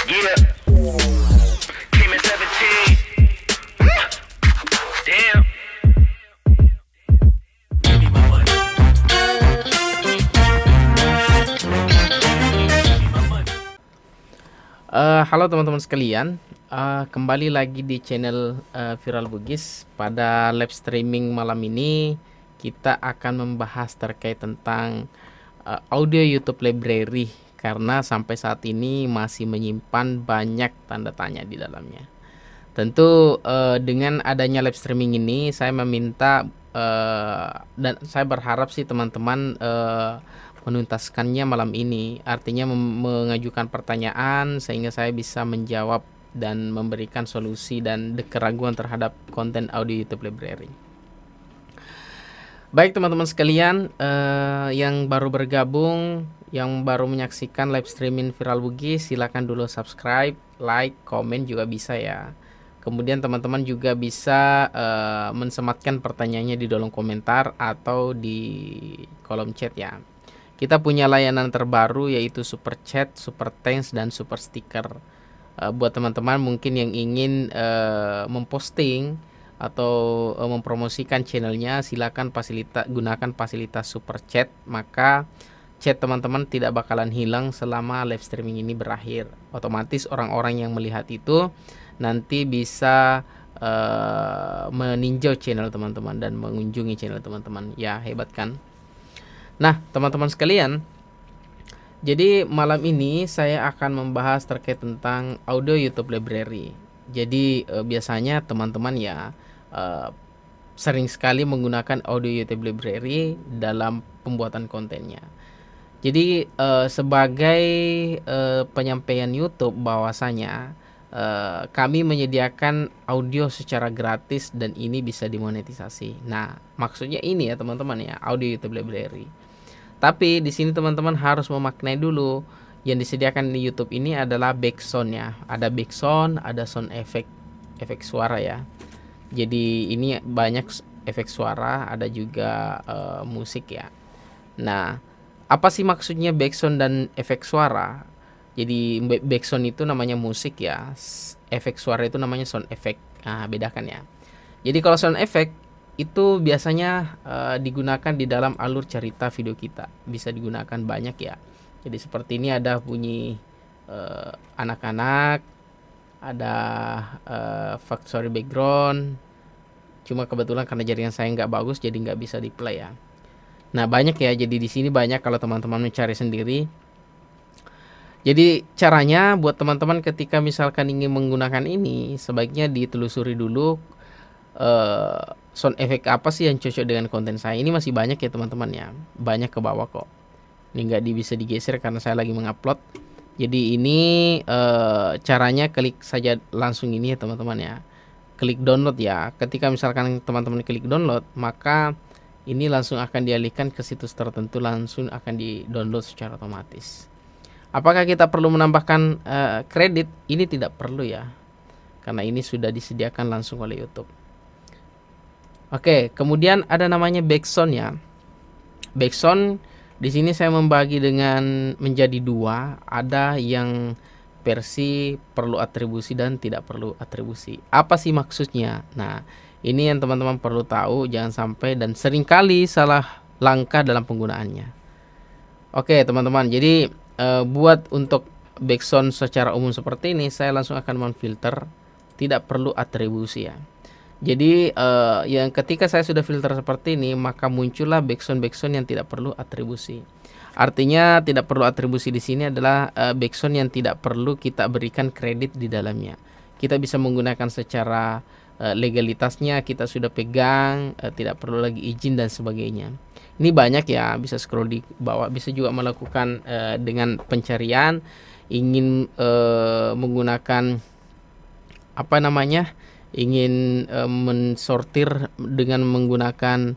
Yeah. Came at 17. Damn. Halo teman-teman sekalian, kembali lagi di channel Viral Bugis. Pada live streaming malam ini kita akan membahas terkait tentang audio YouTube library, karena sampai saat ini masih menyimpan banyak tanda tanya di dalamnya. Tentu dengan adanya live streaming ini saya meminta dan saya berharap sih teman-teman menuntaskannya malam ini, artinya mengajukan pertanyaan sehingga saya bisa menjawab dan memberikan solusi dan keraguan terhadap konten audio YouTube library. Baik teman-teman sekalian, yang baru bergabung, yang baru menyaksikan live streaming Viral Bugis, silakan dulu subscribe, like, komen juga bisa ya. Kemudian teman-teman juga bisa mensematkan pertanyaannya di kolom komentar atau di kolom chat ya. Kita punya layanan terbaru yaitu Super Chat, Super Thanks, dan Super Sticker. Buat teman-teman mungkin yang ingin memposting atau mempromosikan channelnya, silakan gunakan fasilitas Super Chat. Maka chat teman-teman tidak bakalan hilang selama live streaming ini berakhir. Otomatis orang-orang yang melihat itu nanti bisa meninjau channel teman-teman dan mengunjungi channel teman-teman. Ya, hebat kan? Nah, teman-teman sekalian, jadi malam ini saya akan membahas terkait tentang audio YouTube library. Jadi biasanya teman-teman ya sering sekali menggunakan audio YouTube library dalam pembuatan kontennya. Jadi sebagai penyampaian YouTube bahwasanya kami menyediakan audio secara gratis dan ini bisa dimonetisasi. Nah, maksudnya ini ya teman-teman ya, audio YouTube library. Tapi di sini teman-teman harus memaknai dulu yang disediakan di YouTube ini adalah backsound ya. Ada backsound, ada sound efek suara ya. Jadi ini banyak efek suara, ada juga musik ya. Nah, apa sih maksudnya backsound dan efek suara? Jadi backsound itu namanya musik ya, efek suara itu namanya sound effect. Nah, bedakan ya. Jadi kalau sound effect itu biasanya digunakan di dalam alur cerita video kita. Bisa digunakan banyak ya. Jadi seperti ini ada bunyi anak-anak, ada factory background. Cuma kebetulan karena jaringan saya nggak bagus jadi nggak bisa di play ya. Nah, banyak ya. Jadi di sini banyak kalau teman-teman mencari sendiri. Jadi caranya buat teman-teman ketika misalkan ingin menggunakan ini, sebaiknya ditelusuri dulu sound effect apa sih yang cocok dengan konten saya. Ini masih banyak ya teman-teman ya, banyak ke bawah kok. Ini nggak bisa digeser karena saya lagi mengupload. Jadi ini caranya klik saja langsung ini ya teman-teman ya, klik download ya. Ketika misalkan teman-teman klik download, maka ini langsung akan dialihkan ke situs tertentu, langsung akan di download secara otomatis. Apakah kita perlu menambahkan kredit? Ini tidak perlu ya, karena ini sudah disediakan langsung oleh YouTube. Oke, kemudian ada namanya backsound ya. Backsound di sini saya membagi dengan menjadi dua. Ada yang versi perlu atribusi dan tidak perlu atribusi. Apa sih maksudnya? Nah, ini yang teman-teman perlu tahu, jangan sampai dan seringkali salah langkah dalam penggunaannya. Oke, teman-teman. Jadi buat untuk backsound secara umum seperti ini, saya langsung akan memfilter tidak perlu atribusi ya. Jadi yang ketika saya sudah filter seperti ini, maka muncullah backsound yang tidak perlu atribusi. Artinya tidak perlu atribusi di sini adalah backsound yang tidak perlu kita berikan kredit di dalamnya. Kita bisa menggunakan secara legalitasnya kita sudah pegang, tidak perlu lagi izin dan sebagainya. Ini banyak ya, bisa scroll di bawah, bisa juga melakukan dengan pencarian, ingin menggunakan apa namanya, ingin mensortir dengan menggunakan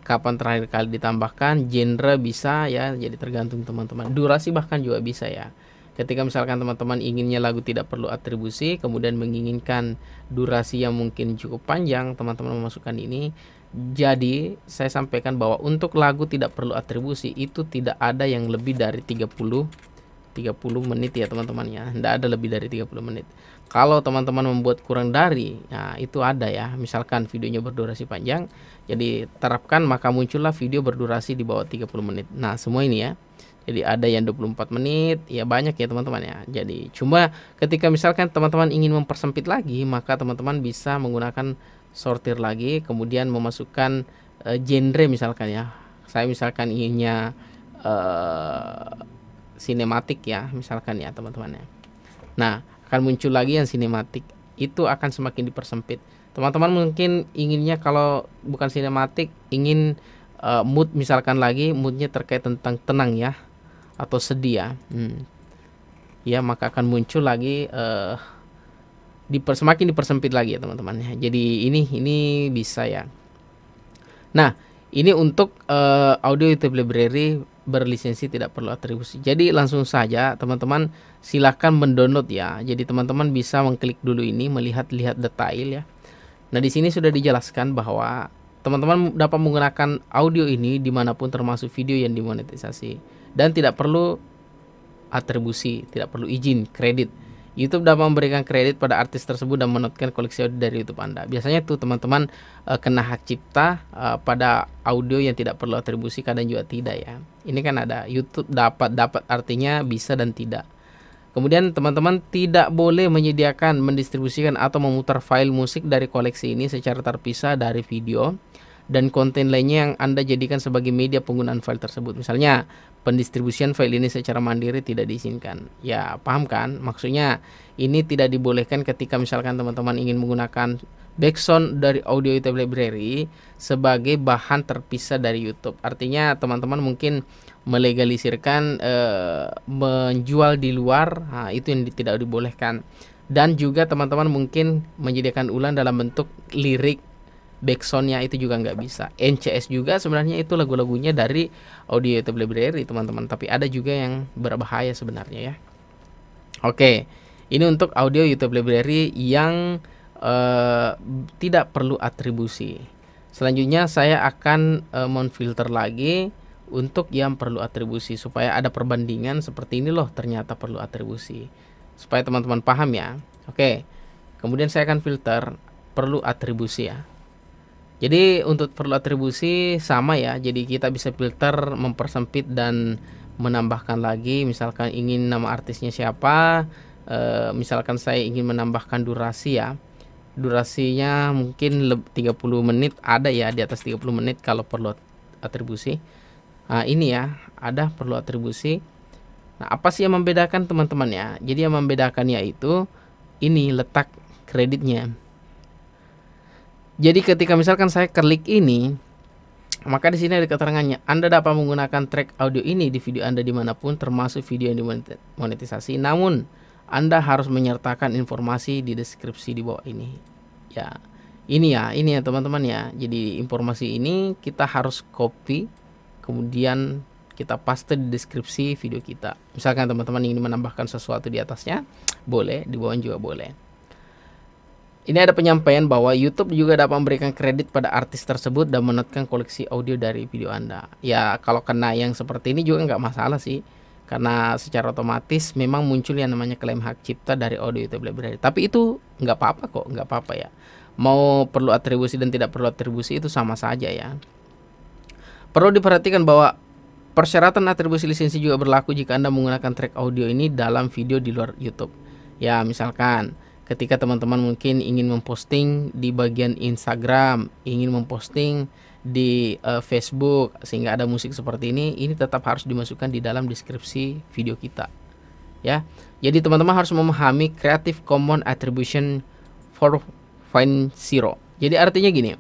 kapan terakhir kali ditambahkan, genre bisa ya, jadi tergantung teman-teman. Durasi bahkan juga bisa ya. Ketika misalkan teman-teman inginnya lagu tidak perlu atribusi, kemudian menginginkan durasi yang mungkin cukup panjang, teman-teman memasukkan ini. Jadi saya sampaikan bahwa untuk lagu tidak perlu atribusi itu tidak ada yang lebih dari 30 30 menit ya teman-teman ya. Tidak ada lebih dari 30 menit. Kalau teman-teman membuat kurang dari, nah itu ada ya. Misalkan videonya berdurasi panjang, jadi terapkan maka muncullah video berdurasi di bawah 30 menit. Nah, semua ini ya. Jadi ada yang 24 menit, ya banyak ya teman-teman ya. Jadi cuma ketika misalkan teman-teman ingin mempersempit lagi, maka teman-teman bisa menggunakan sortir lagi, kemudian memasukkan genre misalkan ya. Saya misalkan inginnya sinematik ya, misalkan ya teman-teman ya. Nah, akan muncul lagi yang sinematik. Itu akan semakin dipersempit. Teman-teman mungkin inginnya kalau bukan sinematik, ingin mood misalkan lagi, moodnya terkait tentang tenang ya, atau sedih ya. Ya, maka akan muncul lagi semakin dipersempit lagi ya teman-teman ya. Jadi ini bisa ya. Nah, ini untuk audio YouTube Library berlisensi tidak perlu atribusi. Jadi langsung saja teman-teman silahkan mendownload ya. Jadi teman-teman bisa mengklik dulu ini, melihat-lihat detail ya. Nah, di sini sudah dijelaskan bahwa teman-teman dapat menggunakan audio ini dimanapun termasuk video yang dimonetisasi. Dan tidak perlu atribusi, tidak perlu izin, kredit. YouTube dapat memberikan kredit pada artis tersebut dan menonton koleksi audio dari YouTube Anda. Biasanya tuh teman-teman kena hak cipta pada audio yang tidak perlu atribusi, kadang juga tidak ya. Ini kan ada YouTube dapat artinya bisa dan tidak. Kemudian teman-teman tidak boleh menyediakan, mendistribusikan atau memutar file musik dari koleksi ini secara terpisah dari video dan konten lainnya yang Anda jadikan sebagai media penggunaan file tersebut. Misalnya pendistribusian file ini secara mandiri tidak diizinkan. Ya, paham kan? Maksudnya ini tidak dibolehkan ketika misalkan teman-teman ingin menggunakan background dari audio YouTube Library sebagai bahan terpisah dari YouTube. Artinya teman-teman mungkin melegalisirkan menjual di luar, nah, itu yang tidak dibolehkan. Dan juga teman-teman mungkin menyediakan ulang dalam bentuk lirik backsoundnya, itu juga nggak bisa. NCS juga sebenarnya itu lagu-lagunya dari audio YouTube Library teman-teman, tapi ada juga yang berbahaya sebenarnya ya. Oke, ini untuk audio YouTube Library yang tidak perlu atribusi. Selanjutnya saya akan memfilter lagi untuk yang perlu atribusi supaya ada perbandingan seperti ini loh, ternyata perlu atribusi, supaya teman-teman paham ya. Oke, kemudian saya akan filter perlu atribusi ya. Jadi untuk perlu atribusi sama ya, jadi kita bisa filter, mempersempit dan menambahkan lagi. Misalkan ingin nama artisnya siapa, misalkan saya ingin menambahkan durasi ya, durasinya mungkin 30 menit, ada ya di atas 30 menit kalau perlu atribusi. Nah, ini ya, ada perlu atribusi. Nah, apa sih yang membedakan teman-teman ya? Jadi yang membedakannya itu ini letak kreditnya. Jadi ketika misalkan saya klik ini, maka di sini ada keterangannya, Anda dapat menggunakan track audio ini di video Anda dimanapun termasuk video yang dimonetisasi. Namun Anda harus menyertakan informasi di deskripsi di bawah ini. Ya, ini ya teman-teman ya. Jadi informasi ini kita harus copy, kemudian kita paste di deskripsi video kita. Misalkan teman-teman ingin menambahkan sesuatu di atasnya, boleh, di bawah juga boleh. Ini ada penyampaian bahwa YouTube juga dapat memberikan kredit pada artis tersebut dan menonton koleksi audio dari video Anda. Ya, kalau kena yang seperti ini juga nggak masalah sih, karena secara otomatis memang muncul yang namanya klaim hak cipta dari audio YouTube Library. Tapi itu nggak apa-apa kok, nggak apa-apa ya. Mau perlu atribusi dan tidak perlu atribusi itu sama saja ya. Perlu diperhatikan bahwa persyaratan atribusi lisensi juga berlaku jika Anda menggunakan track audio ini dalam video di luar YouTube. Ya, misalkan ketika teman-teman mungkin ingin memposting di bagian Instagram, ingin memposting di Facebook sehingga ada musik seperti ini tetap harus dimasukkan di dalam deskripsi video kita. Ya. Jadi teman-teman harus memahami Creative Commons Attribution 4.0. Jadi artinya gini.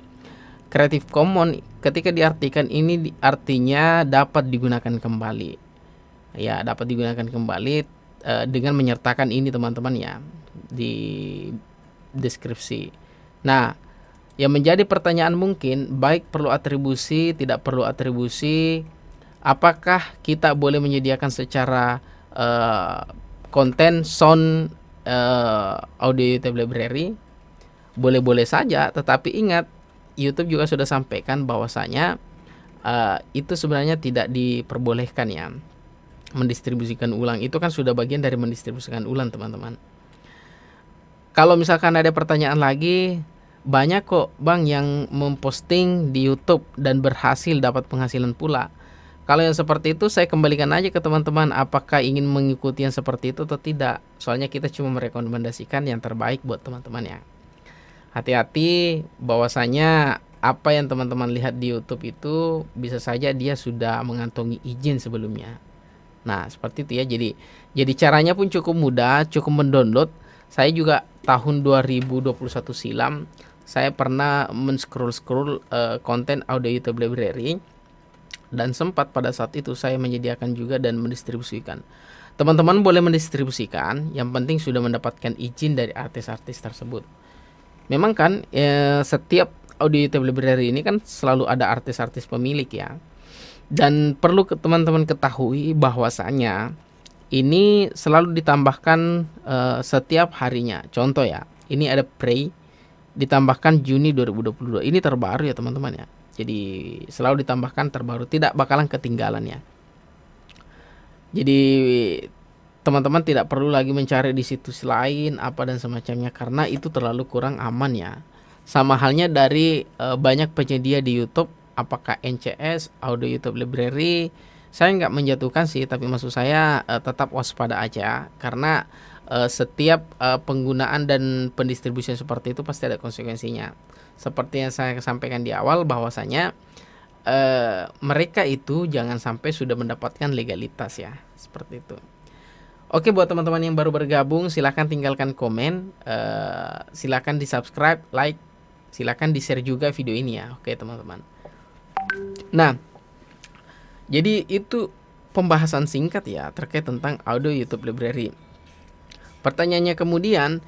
Creative Commons ketika diartikan ini artinya dapat digunakan kembali. Ya, dapat digunakan kembali dengan menyertakan ini teman-teman ya di deskripsi. Nah, yang menjadi pertanyaan mungkin baik perlu atribusi, tidak perlu atribusi, apakah kita boleh menyediakan secara konten sound audio YouTube Library? Boleh-boleh saja, tetapi ingat YouTube juga sudah sampaikan bahwasanya itu sebenarnya tidak diperbolehkan ya. mendistribusikan ulang. Itu kan sudah bagian dari mendistribusikan ulang, teman-teman. Kalau misalkan ada pertanyaan lagi, banyak kok Bang yang memposting di YouTube dan berhasil dapat penghasilan pula. Kalau yang seperti itu saya kembalikan aja ke teman-teman, apakah ingin mengikuti yang seperti itu atau tidak. Soalnya kita cuma merekomendasikan yang terbaik buat teman-teman ya. Hati-hati, bahwasanya apa yang teman-teman lihat di YouTube itu bisa saja dia sudah mengantongi izin sebelumnya. Nah, seperti itu ya. Jadi caranya pun cukup mudah, cukup mendownload. Saya juga tahun 2021 silam saya pernah men-scroll konten audio YouTube library, dan sempat pada saat itu saya menyediakan juga dan mendistribusikan. Teman-teman boleh mendistribusikan, yang penting sudah mendapatkan izin dari artis-artis tersebut. Memang kan setiap audio YouTube library ini kan selalu ada artis-artis pemilik ya. Dan perlu teman-teman ketahui bahwasanya ini selalu ditambahkan setiap harinya. Contoh ya, ini ada Prey ditambahkan Juni 2022. Ini terbaru ya teman-teman ya. Jadi selalu ditambahkan terbaru, tidak bakalan ketinggalan ya. Jadi teman-teman tidak perlu lagi mencari di situs lain apa dan semacamnya, karena itu terlalu kurang aman ya. Sama halnya dari banyak penyedia di YouTube, apakah NCS, Audio YouTube Library. Saya nggak menjatuhkan sih, tapi maksud saya tetap waspada aja, karena setiap penggunaan dan pendistribusian seperti itu pasti ada konsekuensinya. Seperti yang saya sampaikan di awal, bahwasanya mereka itu jangan sampai sudah mendapatkan legalitas ya, seperti itu. Oke, buat teman-teman yang baru bergabung, silahkan tinggalkan komen, silahkan di subscribe, like, silahkan di share juga video ini ya. Oke teman-teman. Nah, jadi itu pembahasan singkat ya terkait tentang audio YouTube library. Pertanyaannya kemudian,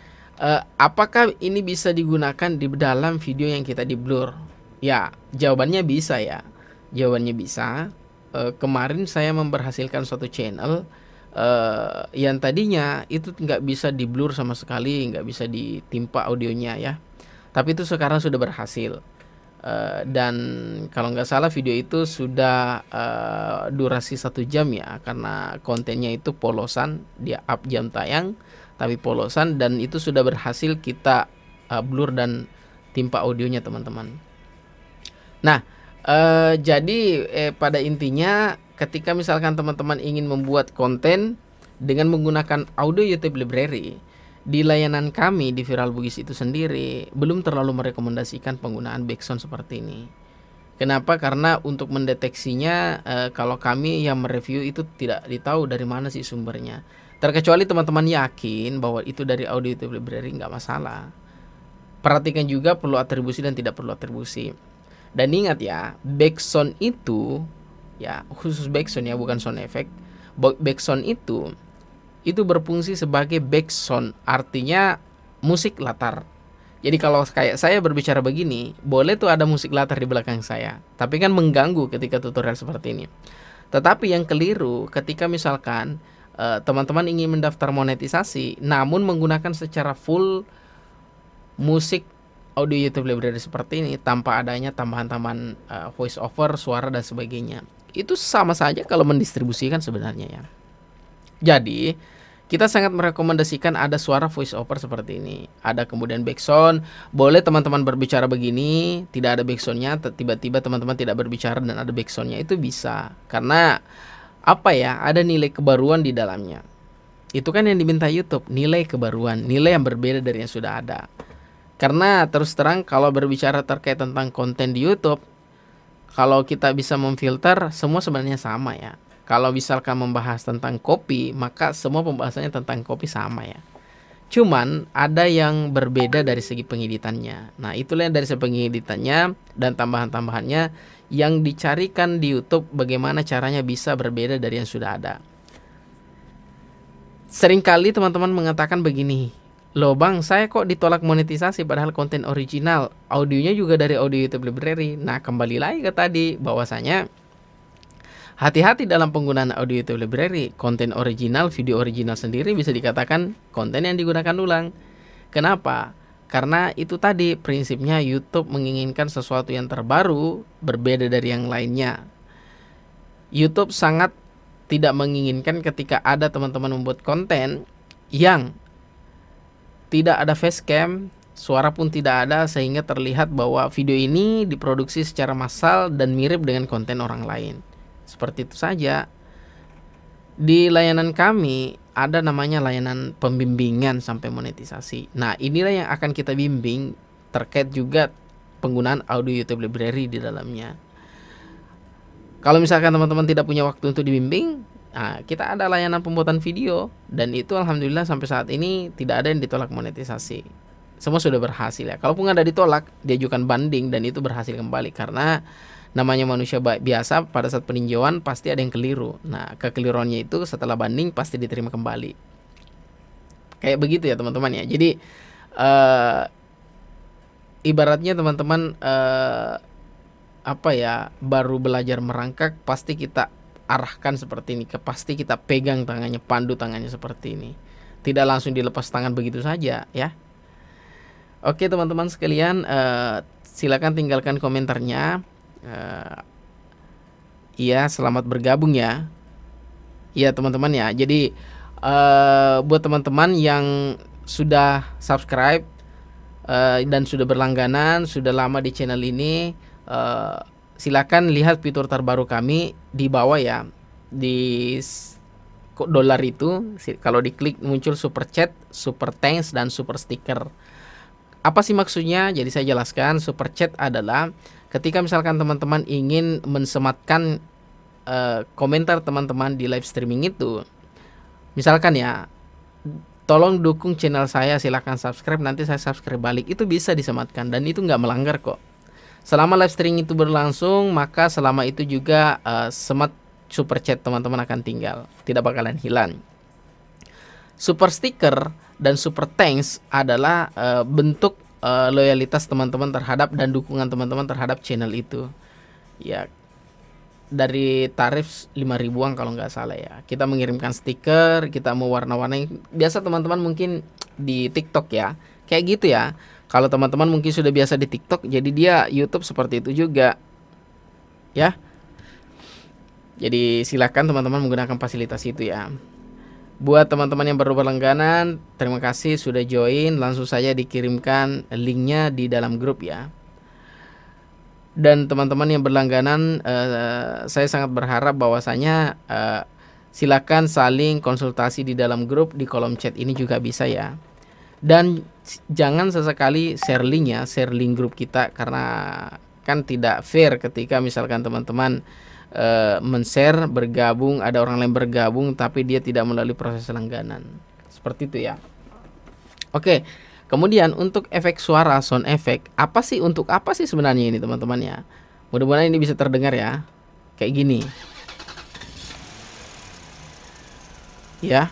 apakah ini bisa digunakan di dalam video yang kita di blur? Ya, jawabannya bisa ya. Jawabannya bisa. Kemarin saya memberhasilkan suatu channel yang tadinya itu nggak bisa di blur sama sekali, nggak bisa ditimpa audionya ya. Tapi itu sekarang sudah berhasil. Dan kalau nggak salah video itu sudah durasi 1 jam ya, karena kontennya itu polosan, dia up jam tayang tapi polosan, dan itu sudah berhasil kita blur dan timpa audionya teman-teman. Nah, jadi pada intinya ketika misalkan teman-teman ingin membuat konten dengan menggunakan audio YouTube library, di layanan kami di Viral Bugis itu sendiri belum terlalu merekomendasikan penggunaan backsound seperti ini. Kenapa? Karena untuk mendeteksinya kalau kami yang mereview itu tidak ditahu dari mana sih sumbernya. Terkecuali teman-teman yakin bahwa itu dari audio YouTube library, nggak masalah. Perhatikan juga perlu atribusi dan tidak perlu atribusi. Dan ingat ya, backsound itu ya khusus backsound ya, bukan sound effect. Backsound itu berfungsi sebagai backsound, artinya musik latar. Jadi kalau kayak saya berbicara begini, boleh tuh ada musik latar di belakang saya, tapi kan mengganggu ketika tutorial seperti ini. Tetapi yang keliru ketika misalkan teman-teman ingin mendaftar monetisasi namun menggunakan secara full musik audio YouTube library seperti ini tanpa adanya tambahan-tambahan voice over, suara dan sebagainya. Itu sama saja kalau mendistribusikan sebenarnya ya. Jadi kita sangat merekomendasikan ada suara voice over seperti ini. Ada kemudian backsound. Boleh teman-teman berbicara begini, tidak ada backsoundnya, tiba-tiba teman-teman tidak berbicara dan ada backsoundnya, itu bisa. Karena apa ya, ada nilai kebaruan di dalamnya. Itu kan yang diminta YouTube, nilai kebaruan, nilai yang berbeda dari yang sudah ada. Karena terus terang kalau berbicara terkait tentang konten di YouTube, kalau kita bisa memfilter, semua sebenarnya sama ya. Kalau misalkan membahas tentang kopi, maka semua pembahasannya tentang kopi sama ya. Cuman ada yang berbeda dari segi pengeditannya. Nah, itulah yang dari segi pengeditannya dan tambahan-tambahannya yang dicarikan di YouTube, bagaimana caranya bisa berbeda dari yang sudah ada. Seringkali teman-teman mengatakan begini, loh bang, saya kok ditolak monetisasi padahal konten original, audionya juga dari audio YouTube library. Nah, kembali lagi ke tadi, bahwasanya hati-hati dalam penggunaan audio YouTube library. Konten original, video original sendiri bisa dikatakan konten yang digunakan ulang. Kenapa? Karena itu tadi prinsipnya YouTube menginginkan sesuatu yang terbaru, berbeda dari yang lainnya. YouTube sangat tidak menginginkan ketika ada teman-teman membuat konten yang tidak ada facecam, suara pun tidak ada, sehingga terlihat bahwa video ini diproduksi secara massal dan mirip dengan konten orang lain. Seperti itu saja. Di layanan kami ada namanya layanan pembimbingan sampai monetisasi. Nah, inilah yang akan kita bimbing terkait juga penggunaan audio YouTube Library di dalamnya. Kalau misalkan teman-teman tidak punya waktu untuk dibimbing, nah, kita ada layanan pembuatan video, dan itu alhamdulillah sampai saat ini tidak ada yang ditolak monetisasi. Semua sudah berhasil ya. Kalaupun ada ditolak, diajukan banding dan itu berhasil kembali, karena namanya manusia biasa, pada saat peninjauan pasti ada yang keliru. Nah, kekeliruannya itu setelah banding pasti diterima kembali. Kayak begitu ya teman-teman ya. Jadi ibaratnya teman-teman baru belajar merangkak, pasti kita arahkan seperti ini, pasti kita pegang tangannya, pandu tangannya seperti ini, tidak langsung dilepas tangan begitu saja ya. Oke teman-teman sekalian, silakan tinggalkan komentarnya. Iya, selamat bergabung ya. Iya teman-teman ya. Jadi buat teman-teman yang sudah subscribe dan sudah berlangganan, sudah lama di channel ini, silakan lihat fitur terbaru kami di bawah ya. Di dolar itu kalau diklik muncul super chat, super thanks, dan super sticker. Apa sih maksudnya? Jadi saya jelaskan. Super chat adalah ketika misalkan teman-teman ingin mensematkan komentar teman-teman di live streaming itu, misalkan ya, tolong dukung channel saya, silahkan subscribe, nanti saya subscribe balik, itu bisa disematkan dan itu nggak melanggar kok. Selama live streaming itu berlangsung, maka selama itu juga semat super chat teman-teman akan tinggal, tidak bakalan hilang. Super sticker dan super thanks adalah bentuk loyalitas teman-teman terhadap dan dukungan teman-teman terhadap channel itu. Ya, dari tarif 5.000-an kalau nggak salah ya. Kita mengirimkan stiker, kita mau warna-warni. Biasa teman-teman mungkin di TikTok ya, kayak gitu ya. Kalau teman-teman mungkin sudah biasa di TikTok, jadi dia YouTube seperti itu juga ya. Jadi silakan teman-teman menggunakan fasilitas itu ya. Buat teman-teman yang baru berlangganan, terima kasih sudah join. Langsung saja dikirimkan linknya di dalam grup ya. Dan teman-teman yang berlangganan, saya sangat berharap bahwasanya silakan saling konsultasi di dalam grup, di kolom chat ini juga bisa ya. Dan jangan sesekali share link ya, share link grup kita, karena kan tidak fair ketika misalkan teman-teman men-share, bergabung, ada orang lain bergabung tapi dia tidak melalui proses langganan. Seperti itu ya. Oke. Kemudian untuk efek suara, sound effect, untuk apa sih sebenarnya ini teman-teman ya? Mudah-mudahan ini bisa terdengar ya. Kayak gini. Ya.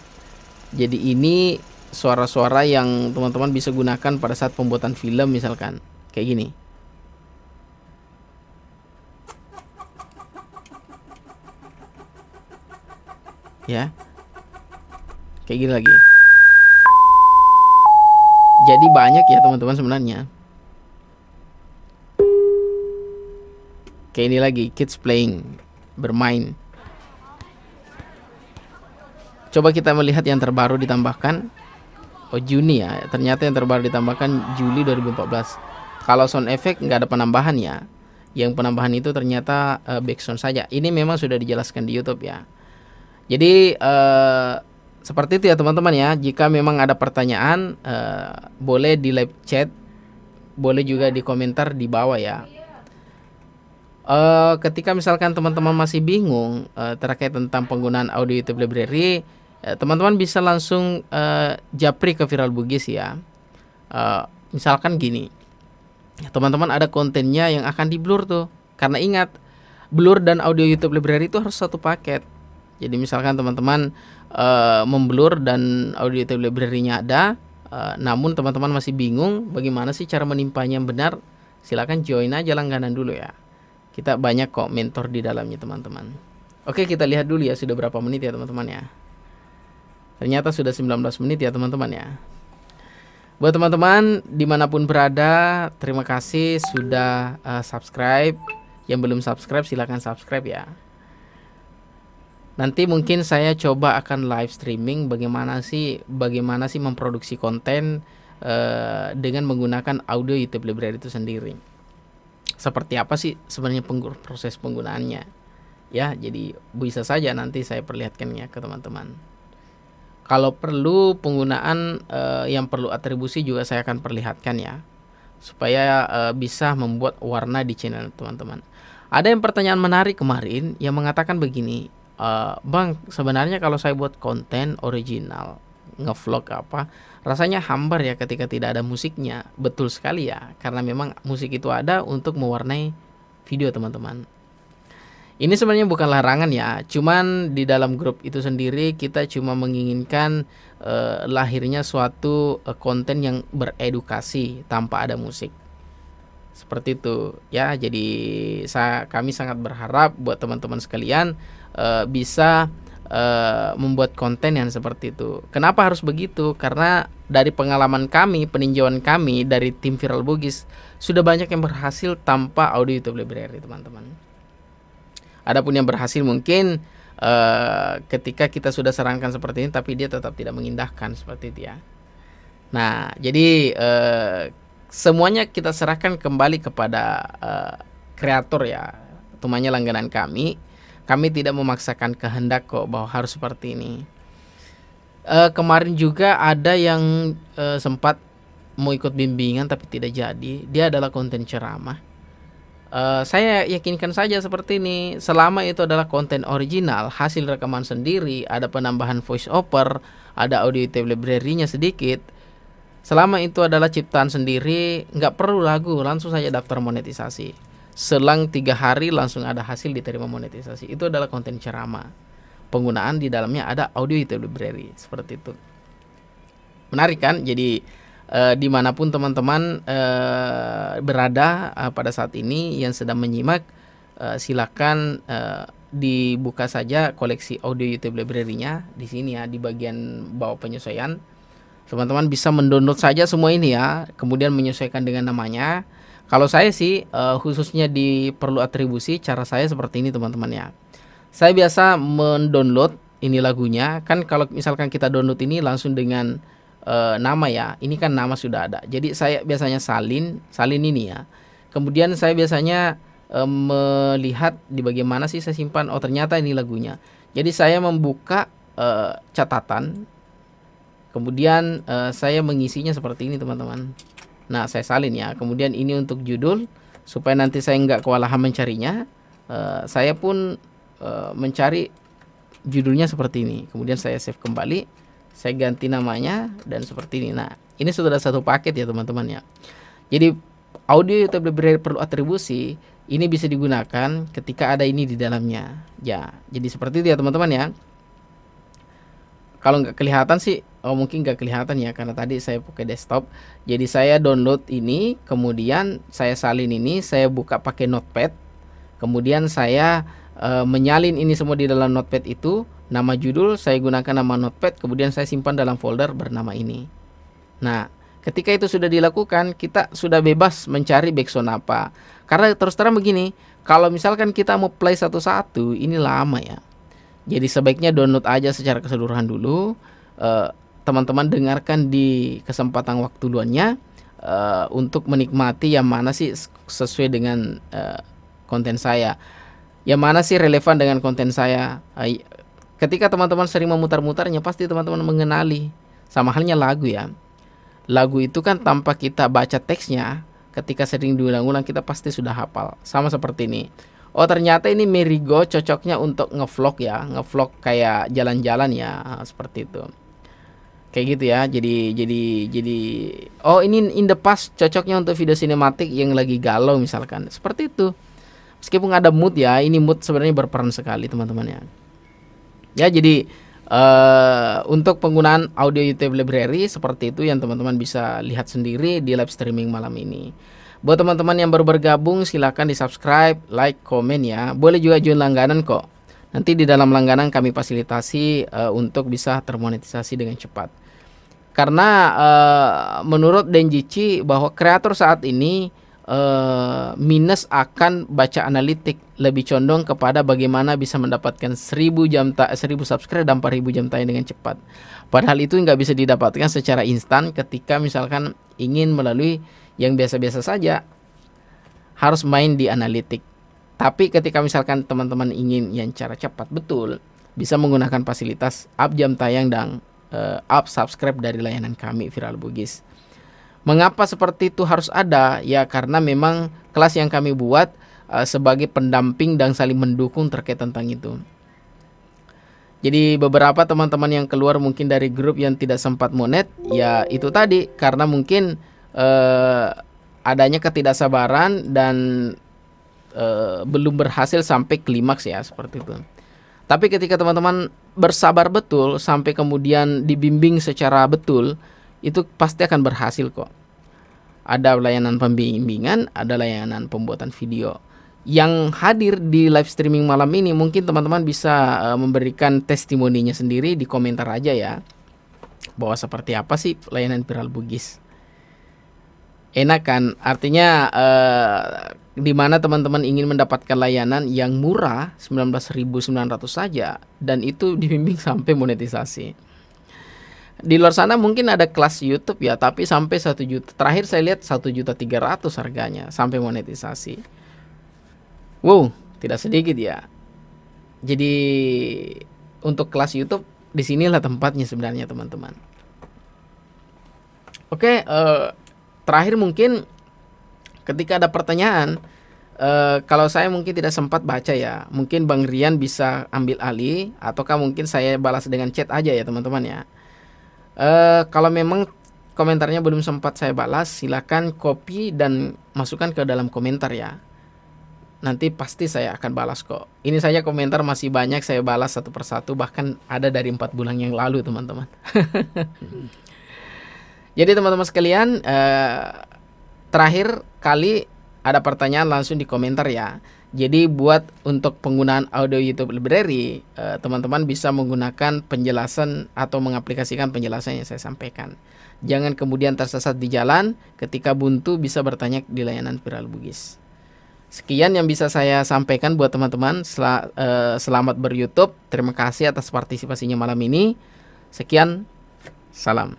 Jadi ini suara-suara yang teman-teman bisa gunakan pada saat pembuatan film misalkan. Kayak gini. Ya. Kayak gini lagi. Jadi banyak ya teman-teman sebenarnya. Kayak ini lagi, kids playing, bermain. Coba kita melihat yang terbaru ditambahkan. Oh, Juni ya, ternyata yang terbaru ditambahkan Juli 2014. Kalau sound effect nggak ada penambahan ya. Yang penambahan itu ternyata background saja. Ini memang sudah dijelaskan di YouTube ya. Jadi seperti itu ya teman-teman ya. Jika memang ada pertanyaan, boleh di live chat, boleh juga di komentar di bawah ya. Ketika misalkan teman-teman masih bingung terkait tentang penggunaan audio YouTube Library, teman-teman bisa langsung japri ke Viral Bugis ya. Misalkan gini, teman-teman ada kontennya yang akan di blur tuh, karena ingat, blur dan audio YouTube Library itu harus satu paket. Jadi misalkan teman-teman memblur dan audio YouTube Library-nya ada, namun teman-teman masih bingung bagaimana sih cara menimpanya yang benar, silakan join aja langganan dulu ya. Kita banyak kok mentor di dalamnya teman-teman. Oke, kita lihat dulu ya sudah berapa menit ya teman-teman ya. Ternyata sudah 19 menit ya teman-teman ya. Buat teman-teman dimanapun berada, terima kasih sudah subscribe. Yang belum subscribe silahkan subscribe ya. Nanti mungkin saya coba akan live streaming bagaimana sih memproduksi konten dengan menggunakan audio YouTube Library itu sendiri. Seperti apa sih sebenarnya proses penggunaannya? Ya, jadi bisa saja nanti saya perlihatkan ya ke teman-teman. Kalau perlu penggunaan yang perlu atribusi juga saya akan perlihatkan ya, supaya bisa membuat warna di channel teman-teman. Ada yang pertanyaan menarik kemarin yang mengatakan begini, Bang, sebenarnya kalau saya buat konten original, ngevlog apa, rasanya hambar ya ketika tidak ada musiknya. Betul sekali ya, karena memang musik itu ada untuk mewarnai video teman-teman. Ini sebenarnya bukan larangan ya, cuman di dalam grup itu sendiri kita cuma menginginkan lahirnya suatu konten yang beredukasi tanpa ada musik. Seperti itu ya. Jadi kami sangat berharap buat teman-teman sekalian bisa membuat konten yang seperti itu. Kenapa harus begitu? Karena dari pengalaman kami, peninjauan kami dari tim Viral Bugis, sudah banyak yang berhasil tanpa audio YouTube Library teman-teman. Adapun yang berhasil mungkin ketika kita sudah sarankan seperti ini tapi dia tetap tidak mengindahkan, seperti itu ya. Nah, jadi semuanya kita serahkan kembali kepada kreator ya, utamanya langganan kami. Kami tidak memaksakan kehendak kok bahwa harus seperti ini. Kemarin juga ada yang sempat mau ikut bimbingan tapi tidak jadi. Dia adalah konten ceramah. Saya yakinkan saja seperti ini, selama itu adalah konten original, hasil rekaman sendiri, ada penambahan voice over, ada audio YouTube library-nya sedikit. Selama itu adalah ciptaan sendiri, nggak perlu lagu, langsung saja daftar monetisasi. Selang 3 hari langsung ada hasil diterima monetisasi. Itu adalah konten ceramah. Penggunaan di dalamnya ada audio YouTube library, seperti itu. Menarik kan? Jadi dimanapun teman-teman berada pada saat ini yang sedang menyimak, silakan dibuka saja koleksi audio YouTube library-nya di sini ya, di bagian bawah penyesuaian. Teman-teman bisa mendownload saja semua ini ya, kemudian menyesuaikan dengan namanya. Kalau saya sih khususnya di perlu atribusi, cara saya seperti ini teman-teman ya. Saya biasa mendownload ini lagunya, kan kalau misalkan kita download ini langsung dengan nama ya, ini kan nama sudah ada. Jadi saya biasanya salin ini ya. Kemudian saya biasanya melihat di bagaimana sih saya simpan. Oh ternyata ini lagunya. Jadi saya membuka catatan. Kemudian saya mengisinya seperti ini teman-teman. Nah saya salin ya. Kemudian ini untuk judul, supaya nanti saya nggak kewalahan mencarinya. Saya pun mencari judulnya seperti ini. Kemudian saya save kembali, saya ganti namanya dan seperti ini. Nah ini sudah satu paket ya teman-teman ya. Jadi audio YouTube library perlu atribusi ini bisa digunakan ketika ada ini di dalamnya ya. Jadi seperti itu ya teman-teman ya. Kalau nggak kelihatan sih, mungkin nggak kelihatan ya karena tadi saya pakai desktop. Jadi saya download ini, kemudian saya salin ini, saya buka pakai notepad, kemudian saya menyalin ini semua di dalam notepad itu. Nama judul saya gunakan nama notepad, kemudian saya simpan dalam folder bernama ini. Nah ketika itu sudah dilakukan, kita sudah bebas mencari backsound apa. Karena terus terang begini, kalau misalkan kita mau play satu-satu ini lama ya. Jadi sebaiknya download aja secara keseluruhan dulu. Teman-teman dengarkan di kesempatan waktu luangnya untuk menikmati yang mana sih sesuai dengan konten saya, yang mana sih relevan dengan konten saya. Ketika teman-teman sering memutar-mutarnya, pasti teman-teman mengenali. Sama halnya lagu ya. Lagu itu kan tanpa kita baca teksnya, ketika sering diulang-ulang kita pasti sudah hafal. Sama seperti ini. Oh ternyata ini Merigo cocoknya untuk ngevlog ya, ngevlog kayak jalan-jalan ya, seperti itu. Kayak gitu ya. Jadi oh ini in the past cocoknya untuk video sinematik yang lagi galau misalkan. Seperti itu. Meskipun ada mood ya, ini mood sebenarnya berperan sekali teman-teman ya. Ya jadi untuk penggunaan audio YouTube library seperti itu yang teman-teman bisa lihat sendiri di live streaming malam ini. Buat teman-teman yang baru bergabung, silahkan di subscribe, like, komen ya. Boleh juga join langganan kok. Nanti di dalam langganan kami fasilitasi untuk bisa termonetisasi dengan cepat. Karena menurut Denjichi bahwa kreator saat ini minus akan baca analitik, lebih condong kepada bagaimana bisa mendapatkan 1000 subscribe dan 4000 jam tayang dengan cepat. Padahal itu nggak bisa didapatkan secara instan ketika misalkan ingin melalui yang biasa-biasa saja, harus main di analitik. Tapi ketika misalkan teman-teman ingin yang cara cepat betul, bisa menggunakan fasilitas up jam tayang dan up subscribe dari layanan kami Viral Bugis. Mengapa seperti itu harus ada? Ya karena memang kelas yang kami buat sebagai pendamping dan saling mendukung terkait tentang itu. Jadi beberapa teman-teman yang keluar mungkin dari grup yang tidak sempat monet, ya itu tadi karena mungkin adanya ketidaksabaran dan belum berhasil sampai klimaks ya, seperti itu. Tapi ketika teman-teman bersabar betul sampai kemudian dibimbing secara betul, itu pasti akan berhasil kok. Ada layanan pembimbingan, ada layanan pembuatan video. Yang hadir di live streaming malam ini mungkin teman-teman bisa memberikan testimoninya sendiri di komentar aja ya, bahwa seperti apa sih layanan Viral Bugis. Enak kan? Artinya di mana teman-teman ingin mendapatkan layanan yang murah 19.900 saja, dan itu dibimbing sampai monetisasi. Di luar sana mungkin ada kelas YouTube ya, tapi sampai 1 juta. Terakhir saya lihat 1.300.000 harganya sampai monetisasi. Wow, tidak sedikit ya. Jadi untuk kelas YouTube disinilah tempatnya sebenarnya teman-teman. Oke, terakhir mungkin ketika ada pertanyaan, kalau saya mungkin tidak sempat baca ya, mungkin Bang Rian bisa ambil alih, ataukah mungkin saya balas dengan chat aja ya teman-teman ya. Kalau memang komentarnya belum sempat saya balas, silakan copy dan masukkan ke dalam komentar ya. Nanti pasti saya akan balas kok. Ini saja komentar masih banyak, saya balas satu persatu, bahkan ada dari 4 bulan yang lalu teman-teman. Jadi teman-teman sekalian, terakhir kali ada pertanyaan langsung di komentar ya. Jadi buat untuk penggunaan audio YouTube Library, teman-teman bisa menggunakan penjelasan atau mengaplikasikan penjelasan yang saya sampaikan. Jangan kemudian tersesat di jalan, ketika buntu bisa bertanya di layanan Viral Bugis. Sekian yang bisa saya sampaikan buat teman-teman. Selamat ber-YouTube. Terima kasih atas partisipasinya malam ini. Sekian, salam.